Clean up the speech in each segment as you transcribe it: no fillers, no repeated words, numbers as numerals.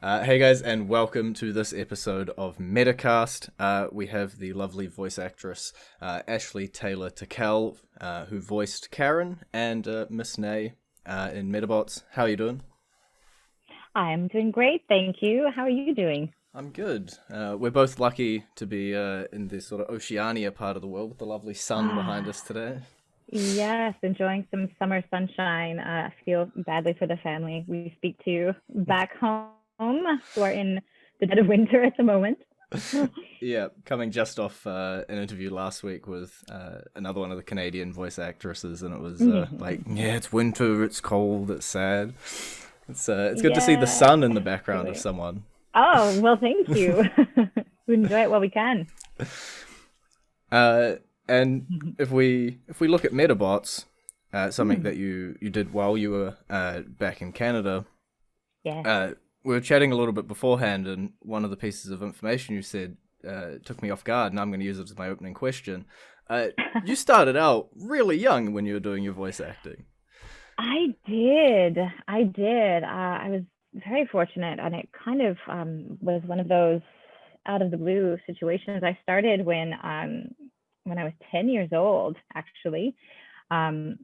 Hey guys, and welcome to this episode of Metacast. We have the lovely voice actress Ashley Taylor Tickell, who voiced Karin, and Miss Nay in Medabots. How are you doing? I'm doing great, thank you. How are you doing? I'm good. We're both lucky to be in this sort of Oceania part of the world with the lovely sun behind Ah, us today. yes, enjoying some summer sunshine. I feel badly for the family we speak to back home who are in the dead of winter at the moment. Yeah, coming just off an interview last week with another one of the Canadian voice actresses, and it was yeah, it's winter, it's cold, it's sad. It's good to see the Yeah, sun in the background of feeling it. someone. Oh, well, thank you. We enjoy it while we can. Uh, and if we look at Metabots, something that you did while you were back in Canada, Yes. we were chatting a little bit beforehand, and one of the pieces of information you said took me off guard, and I'm going to use it as my opening question. You started out really young when you were doing your voice acting. I did. I did. I was very fortunate, and it kind of was one of those out of the blue situations. I started when I was 10 years old, actually, and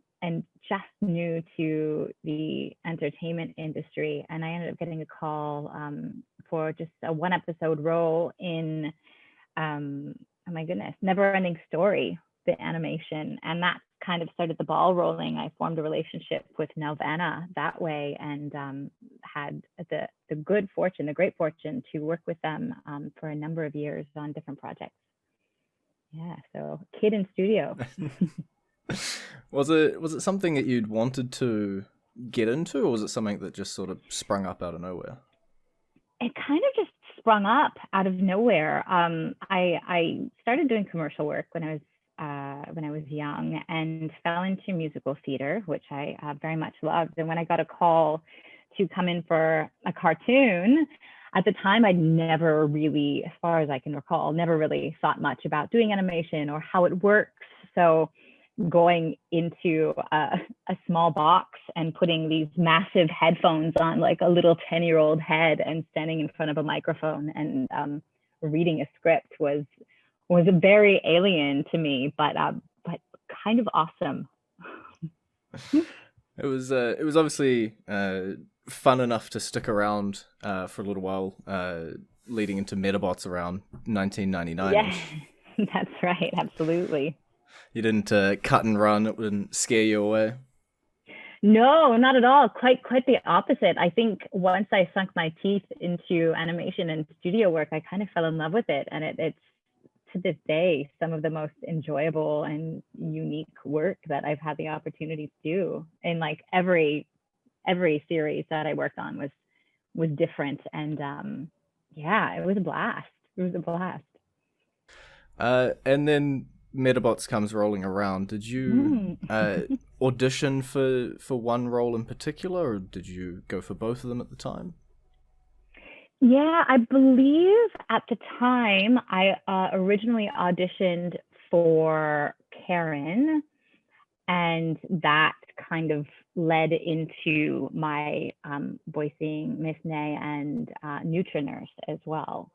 just new to the entertainment industry. And I ended up getting a call for just a one episode role in oh my goodness, Never Ending Story, the animation. And that kind of started the ball rolling. I formed a relationship with Nelvana that way, and had the good fortune, the great fortune to work with them for a number of years on different projects. Yeah, so kid in studio. Was it something that you'd wanted to get into, or was it something that just sort of sprung up out of nowhere? It kind of just sprung up out of nowhere. I started doing commercial work when I was young, and fell into musical theater, which I very much loved. And when I got a call to come in for a cartoon, at the time I'd never really, as far as I can recall, never really thought much about doing animation or how it works. So going into a small box and putting these massive headphones on like a little 10-year-old head and standing in front of a microphone and reading a script was very alien to me, but kind of awesome. It was obviously fun enough to stick around for a little while, leading into Metabots around 1999 Yeah, ish. that's right, absolutely. You didn't cut and run; it wouldn't scare you away. No, not at all. Quite the opposite. I think once I sunk my teeth into animation and studio work, I kind of fell in love with it, and it's to this day some of the most enjoyable and unique work that I've had the opportunity to do. And like every series that I worked on was different, and yeah, it was a blast. It was a blast. And then Metabots comes rolling around. Did you Mm. audition for one role in particular, or did you go for both of them at the time? Yeah, I believe at the time I originally auditioned for Karin, and that kind of led into my voicing Miss Nay and Neutranurse as well.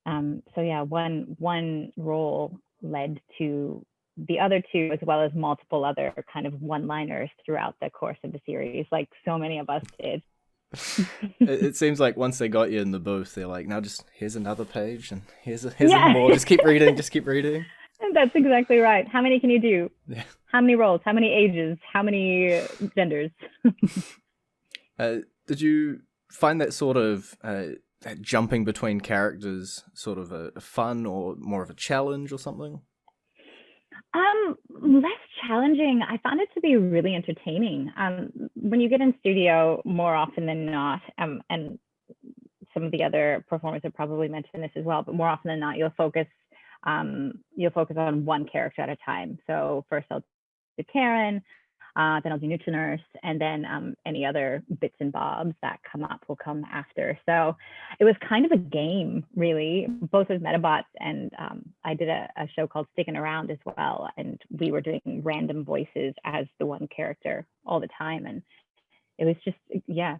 So yeah, one role led to the other two, as well as multiple other kind of one-liners throughout the course of the series, like so many of us did. It seems like once they got you in the booth, they're like, "Now just here's another page, and here's Yeah, more. Just keep reading, just keep reading." that's exactly right. How many can you do? Yeah. How many roles? How many ages? How many genders? Did you find that sort of that jumping between characters sort of a fun or more of a challenge or something? Less challenging. I found it to be really entertaining. When you get in studio, more often than not, and some of the other performers have probably mentioned this as well, but more often than not, you'll focus on one character at a time. So first I'll do Karin, then I'll do Neutranurse, and then any other bits and bobs that come up will come after. So it was kind of a game, really, both with Metabots, and I did a show called Sticking Around as well, and we were doing random voices as the one character all the time, and it was just, yeah,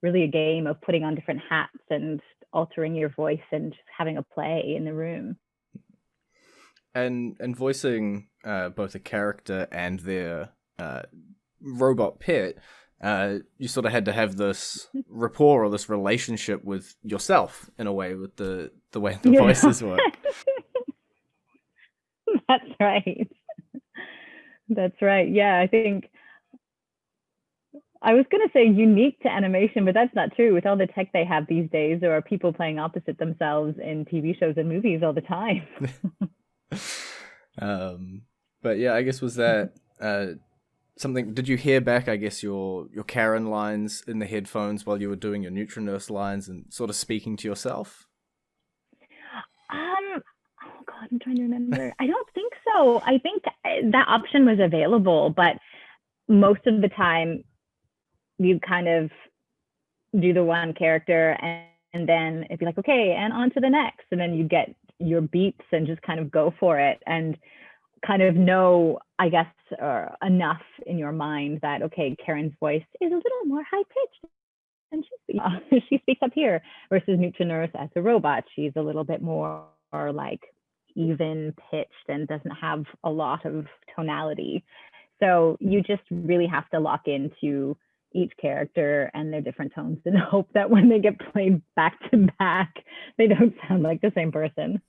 really a game of putting on different hats and altering your voice and just having a play in the room. And voicing both a character and their robot pet, you sort of had to have this rapport or this relationship with yourself in a way, with the way the voices work. That's right. That's right. Yeah, I think I was going to say unique to animation, but that's not true. With all the tech they have these days, there are people playing opposite themselves in TV shows and movies all the time. But yeah, I guess was that something? Did you hear back, I guess, your Karin lines in the headphones while you were doing your Neutranurse lines and sort of speaking to yourself? Oh God, I'm trying to remember. I don't think so. I think that option was available, but most of the time you kind of do the one character and then it'd be like, okay, and on to the next. And then you get your beats and just kind of go for it and kind of know, I guess, enough in your mind that, okay, Karin's voice is a little more high pitched and she speaks up here versus Neutranurse as a robot. She's a little bit more like even pitched and doesn't have a lot of tonality. So you just really have to lock into each character and their different tones and hope that when they get played back to back, they don't sound like the same person.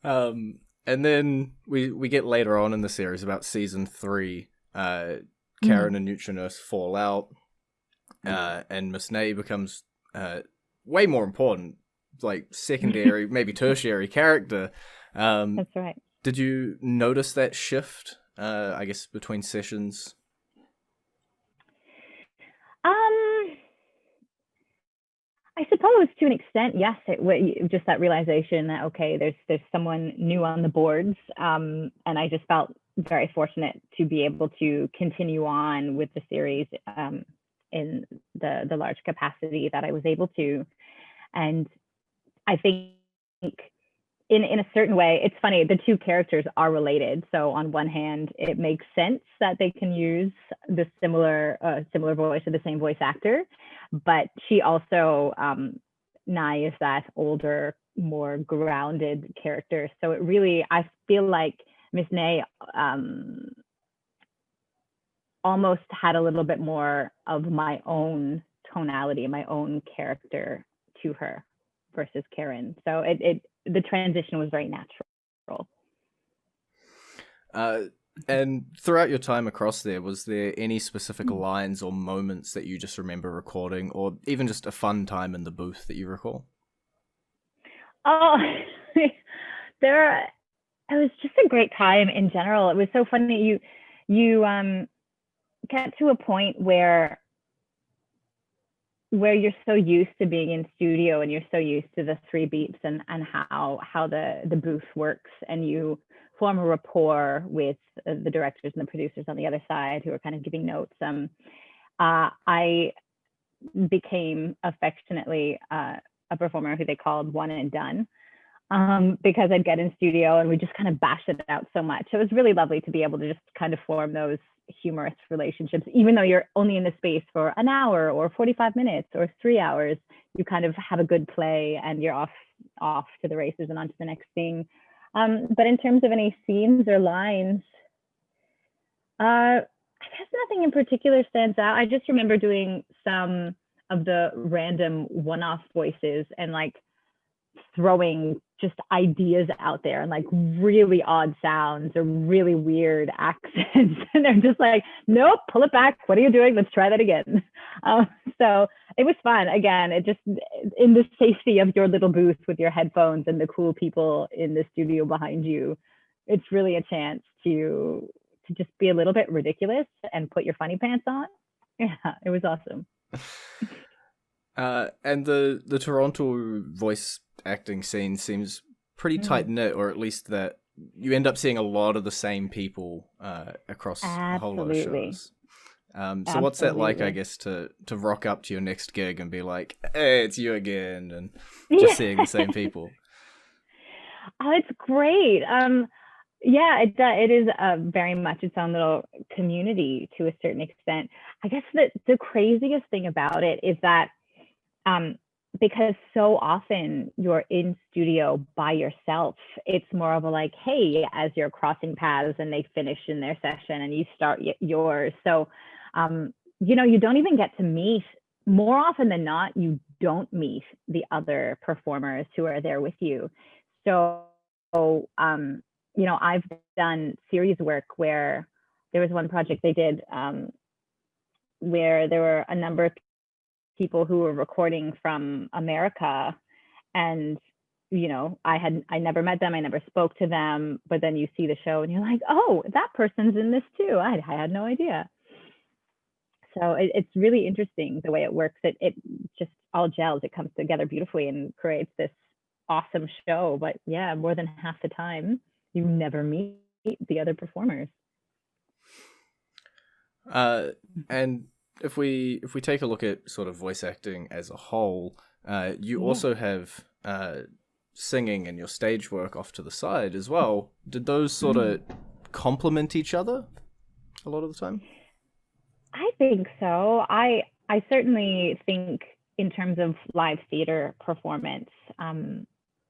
And then we get later on in the series, about season 3, Karin and Neutranurse fall out, and Miss Nay becomes way more important, like secondary, maybe tertiary character. That's right. Did you notice that shift, I guess, between sessions? I suppose to an extent, yes. Just that realization that, okay, there's someone new on the boards, and I just felt very fortunate to be able to continue on with the series in the large capacity that I was able to. And I think in a certain way, it's funny, the two characters are related. So on one hand, it makes sense that they can use the similar voice or the same voice actor, but she also, Nai is that older, more grounded character. So it really, I feel like Miss Nay almost had a little bit more of my own tonality, my own character to her versus Karin. So the transition was very natural. And throughout your time across there, was there any specific lines or moments that you just remember recording, or even just a fun time in the booth that you recall? Oh, it was just a great time in general. It was so funny. You get to a point where you're so used to being in studio and you're so used to the 3 beeps and how the booth works, and you form a rapport with the directors and the producers on the other side who are kind of giving notes. I became affectionately a performer who they called one and done, because I'd get in studio and we just kind of bash it out so much. It was really lovely to be able to just kind of form those humorous relationships, even though you're only in the space for an hour or 45 minutes or 3 hours. You kind of have a good play and you're off to the races and on to the next thing. But in terms of any scenes or lines, I guess nothing in particular stands out. I just remember doing some of the random one-off voices and like throwing just ideas out there and like really odd sounds or really weird accents. And they're just like, nope, pull it back. What are you doing? Let's try that again. So it was fun. Again, it just, in the safety of your little booth with your headphones and the cool people in the studio behind you, it's really a chance to just be a little bit ridiculous and put your funny pants on. Yeah, it was awesome. And the Toronto voice acting scene seems pretty tight knit, or at least that you end up seeing a lot of the same people across a whole lot of shows. So what's that like, I guess, to rock up to your next gig and be like, hey, it's you again, and just seeing the same people? Oh, it's great. Yeah, it is very much its own little community to a certain extent. I guess that the craziest thing about it is that um, because so often you're in studio by yourself, it's more of a like, hey, as you're crossing paths and they finish in their session and you start yours. So, you don't even get to meet, more often than not, you don't meet the other performers who are there with you. So, I've done series work where there was one project they did where there were a number of people who were recording from America, and I never met them, I never spoke to them, but then you see the show and you're like, oh, that person's in this too. I had no idea. So it's really interesting the way it works. It just all gels. It comes together beautifully and creates this awesome show. But yeah, more than half the time you never meet the other performers. And if we take a look at sort of voice acting as a whole, you also have singing and your stage work off to the side as well. Did those sort of complement each other a lot of the time? I think so. I certainly think in terms of live theater performance,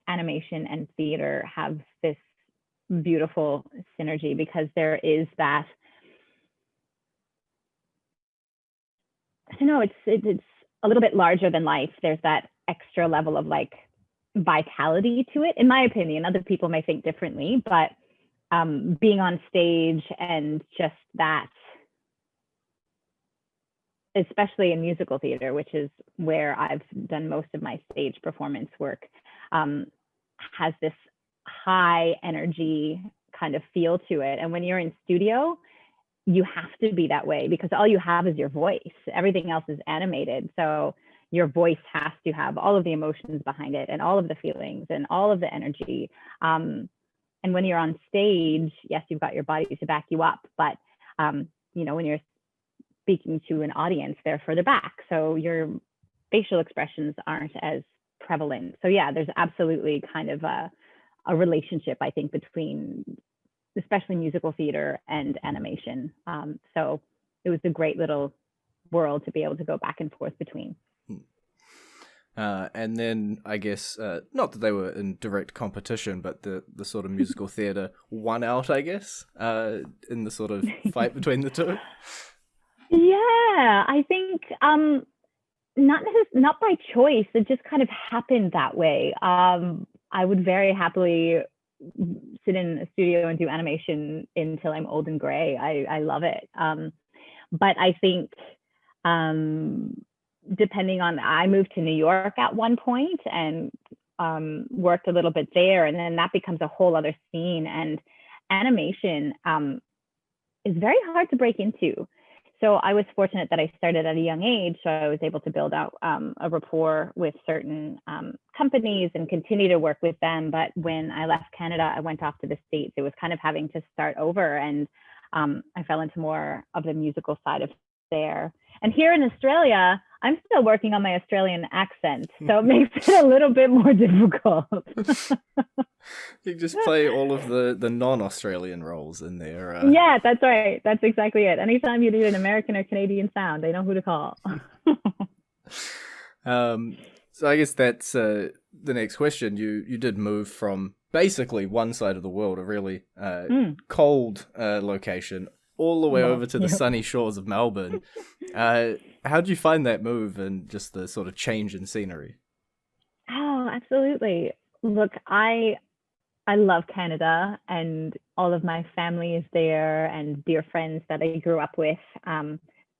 animation and theater have this beautiful synergy because there is that. I don't know. It's a little bit larger than life. There's that extra level of like vitality to it, in my opinion. Other people may think differently, but being on stage and just that, especially in musical theater, which is where I've done most of my stage performance work, has this high energy kind of feel to it. And when you're in studio, you have to be that way because all you have is your voice. Everything else is animated. So your voice has to have all of the emotions behind it and all of the feelings and all of the energy. And when you're on stage, yes, you've got your body to back you up, but when you're speaking to an audience, they're further back. So your facial expressions aren't as prevalent. So yeah, there's absolutely kind of a relationship, I think, between especially musical theater and animation. So it was a great little world to be able to go back and forth between. And then I guess, not that they were in direct competition, but the sort of musical theatre won out, I guess, in the sort of fight between the two. Yeah, I think not by choice. It just kind of happened that way. I would very happily sit in a studio and do animation until I'm old and gray. I love it. But I think depending on, I moved to New York at one point and worked a little bit there, and then that becomes a whole other scene. And animation is very hard to break into. So I was fortunate that I started at a young age, so I was able to build out a rapport with certain companies and continue to work with them. But when I left Canada, I went off to the States. It was kind of having to start over, and I fell into more of the musical side of there. And here in Australia, I'm still working on my Australian accent, so it makes it a little bit more difficult. You just play all of the non-Australian roles in there. Yeah, that's right. That's exactly it. Anytime you need an American or Canadian sound, they know who to call. So I guess that's the next question. You did move from basically one side of the world, a really cold location, all the way over to the sunny shores of Melbourne. How did you find that move and just the sort of change in scenery? Oh, absolutely. Look, I love Canada and all of my family is there and dear friends that I grew up with.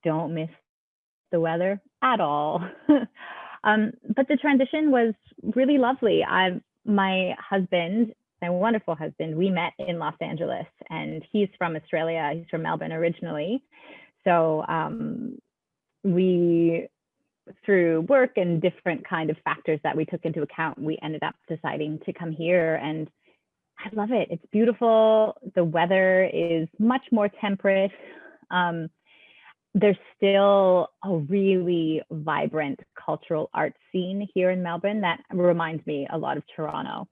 Don't miss the weather at all. But the transition was really lovely. My husband, my wonderful husband, we met in Los Angeles, and he's from Australia. He's from Melbourne originally. So we, through work and different kind of factors that we took into account, we ended up deciding to come here, and I love it. It's beautiful. The weather is much more temperate. There's still a really vibrant cultural art scene here in Melbourne that reminds me a lot of Toronto.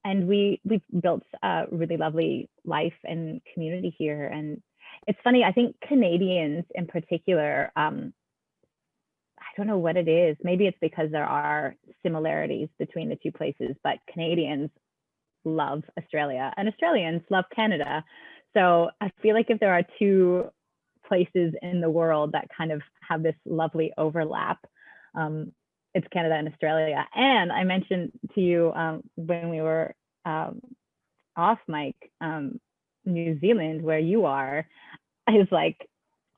and we've built a really lovely life and community here. And it's funny, I think Canadians in particular, I don't know what it is. Maybe it's because there are similarities between the two places, but Canadians love Australia and Australians love Canada. So I feel like if there are two places in the world that kind of have this lovely overlap, it's Canada and Australia. And I mentioned to you when we were off mic, New Zealand, where you are, is like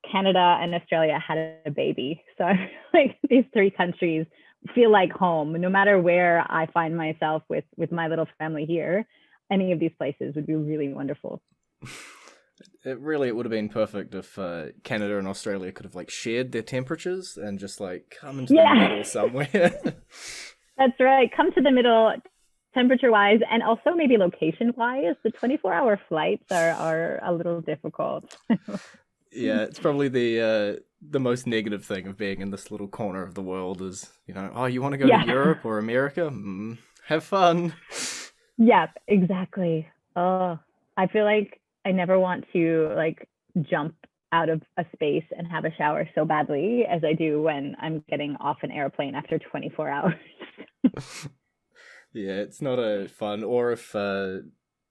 Canada and Australia had a baby. So I feel like these three countries feel like home. No matter where I find myself with my little family here, any of these places would be really wonderful. It would have been perfect if Canada and Australia could have like shared their temperatures and just like come into the middle somewhere. That's right. Come to the middle temperature wise, and also maybe location wise. The 24-hour flights are a little difficult. Yeah, it's probably the most negative thing of being in this little corner of the world is, you know, oh, you want to go to Europe or America? Have fun. Yeah, exactly. Oh, I feel like I never want to like jump out of a space and have a shower so badly as I do when I'm getting off an airplane after 24 hours. Yeah, it's not a fun. Or if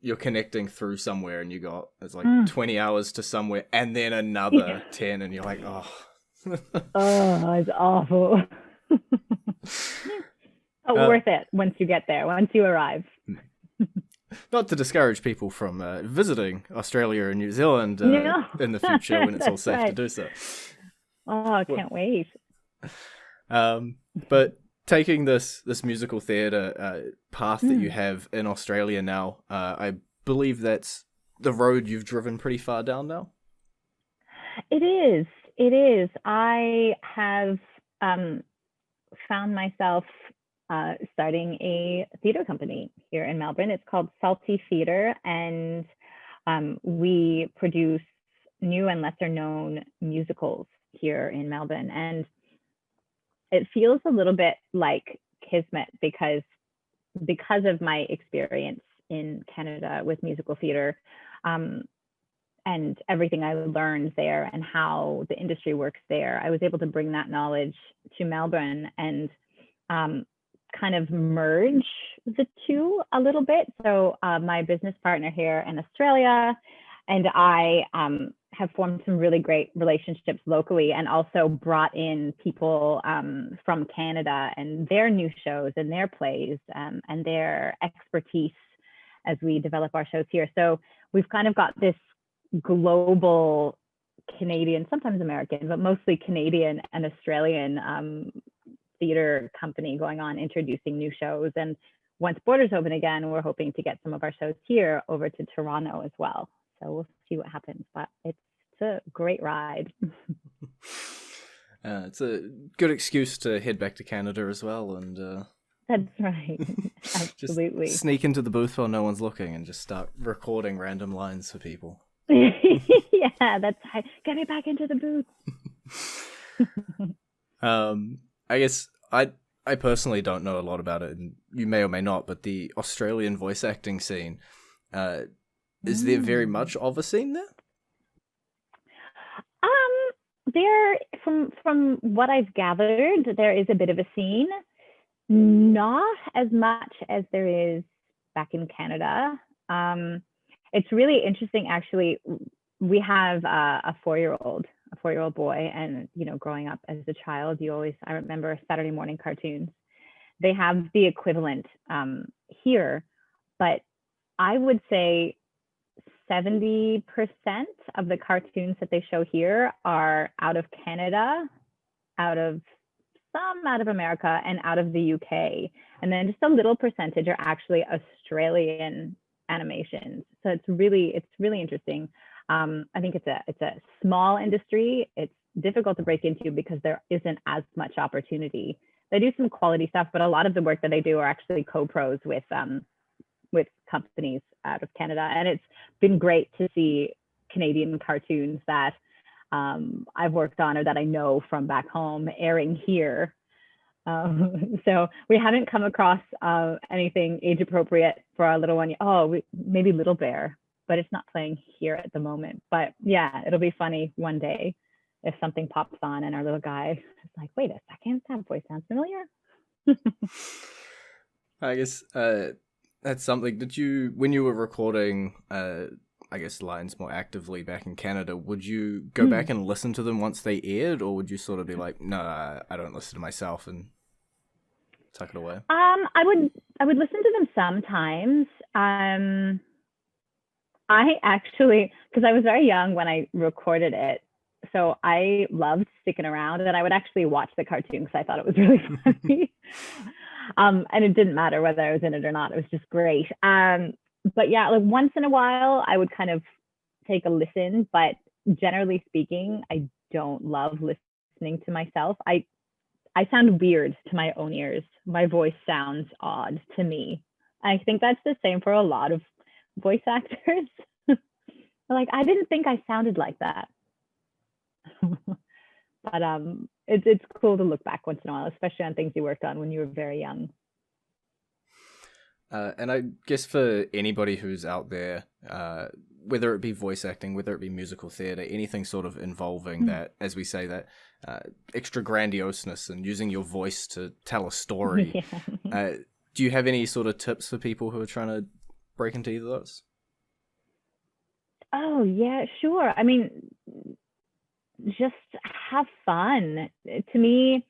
you're connecting through somewhere and it's like 20 hours to somewhere and then another 10 and you're like, oh. Oh, it's awful. But worth it once you get there, once you arrive. Not to discourage people from visiting Australia and New Zealand in the future when it's all safe to do so. Oh, I can't wait. But taking this musical theatre path that you have in Australia now, I believe that's the road you've driven pretty far down now? It is. It is. I have found myself starting a theatre company here in Melbourne. It's called Salty Theatre, and we produce new and lesser known musicals here in Melbourne. And it feels a little bit like kismet because of my experience in Canada with musical theatre and everything I learned there and how the industry works there. I was able to bring that knowledge to Melbourne and kind of merge the two a little bit. So my business partner here in Australia and I have formed some really great relationships locally, and also brought in people from Canada and their new shows and their plays and their expertise as we develop our shows here. So we've kind of got this global Canadian, sometimes American, but mostly Canadian and Australian theater company going on, introducing new shows. And once borders open again, we're hoping to get some of our shows here over to Toronto as well. So we'll see what happens, but it's a great ride. It's a good excuse to head back to Canada as well. And that's right. Absolutely. Just sneak into the booth while no one's looking and just start recording random lines for people. Yeah, that's right. Get me back into the booth. I guess I personally don't know a lot about it, and you may or may not, but the Australian voice acting scene, is there very much of a scene there? There, from what I've gathered, there is a bit of a scene, not as much as there is back in Canada. It's really interesting, actually. We have a four-year-old boy, and growing up as a child, I remember Saturday morning cartoons. They have the equivalent here, but I would say 70% of the cartoons that they show here are out of Canada, out of America, and out of the UK. And then just a little percentage are actually Australian animations. So it's really interesting. I think it's a small industry. It's difficult to break into because there isn't as much opportunity. They do some quality stuff, but a lot of the work that they do are actually co-pros with companies out of Canada. And it's been great to see Canadian cartoons that I've worked on or that I know from back home airing here. So we haven't come across anything age appropriate for our little one. Oh, maybe Little Bear, but it's not playing here at the moment. But yeah, it'll be funny one day if something pops on and our little guy is like, wait a second, that voice sounds familiar. I guess that's something. Did you, when you were recording, I guess, lines more actively back in Canada, would you go back and listen to them once they aired, or would you sort of be like, no, I don't listen to myself and tuck it away? I would listen to them sometimes. I actually, because I was very young when I recorded it, so I loved sticking around, and I would actually watch the cartoon because I thought it was really funny. And it didn't matter whether I was in it or not; it was just great. But yeah, like once in a while, I would kind of take a listen. But generally speaking, I don't love listening to myself. I sound weird to my own ears. My voice sounds odd to me. I think that's the same for a lot of voice actors. Like, I didn't think I sounded like that. But it's cool to look back once in a while, especially on things you worked on when you were very young. And I guess for anybody who's out there, whether it be voice acting, whether it be musical theatre, anything sort of involving that, as we say, that extra grandioseness and using your voice to tell a story. Yeah. Do you have any sort of tips for people who are trying to break into either of those? Oh, yeah, sure. I mean, just have fun. To me,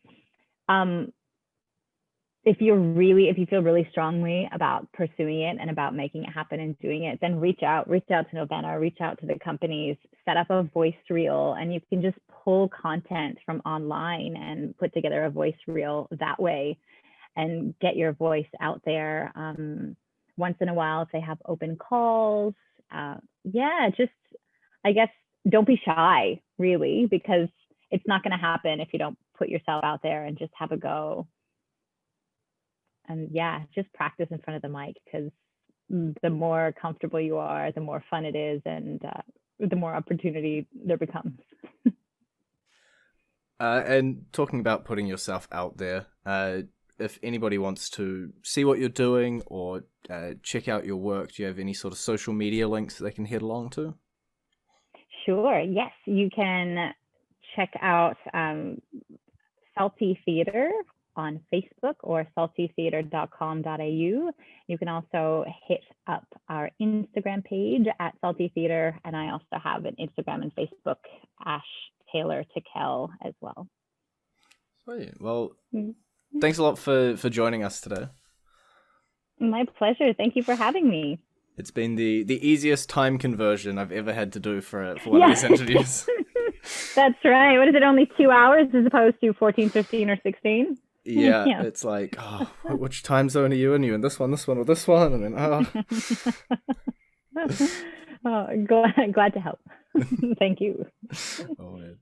if you feel really strongly about pursuing it and about making it happen and doing it, then reach out to Novena, reach out to the companies, set up a voice reel, and you can just pull content from online and put together a voice reel that way and get your voice out there. Once in a while, if they have open calls, just, I guess, don't be shy, really, because it's not going to happen if you don't put yourself out there and just have a go. And yeah, just practice in front of the mic, because the more comfortable you are, the more fun it is, and the more opportunity there becomes. And talking about putting yourself out there, if anybody wants to see what you're doing or check out your work, do you have any sort of social media links that they can head along to? Sure. Yes, you can check out Salty Theatre on Facebook or saltytheatre.com.au. You can also hit up our Instagram page at Salty Theatre, and I also have an Instagram and Facebook, Ash Taylor Tickell, as well. Sweet. Well, thanks a lot for joining us today. My pleasure. Thank you for having me. It's been the easiest time conversion I've ever had to do for one of these interviews. That's right. What is it, only 2 hours as opposed to 14, 15, or 16? Yeah, it's like, which time zone are you in? You in this one, or this one? And then, glad to help. Thank you. Oh, man.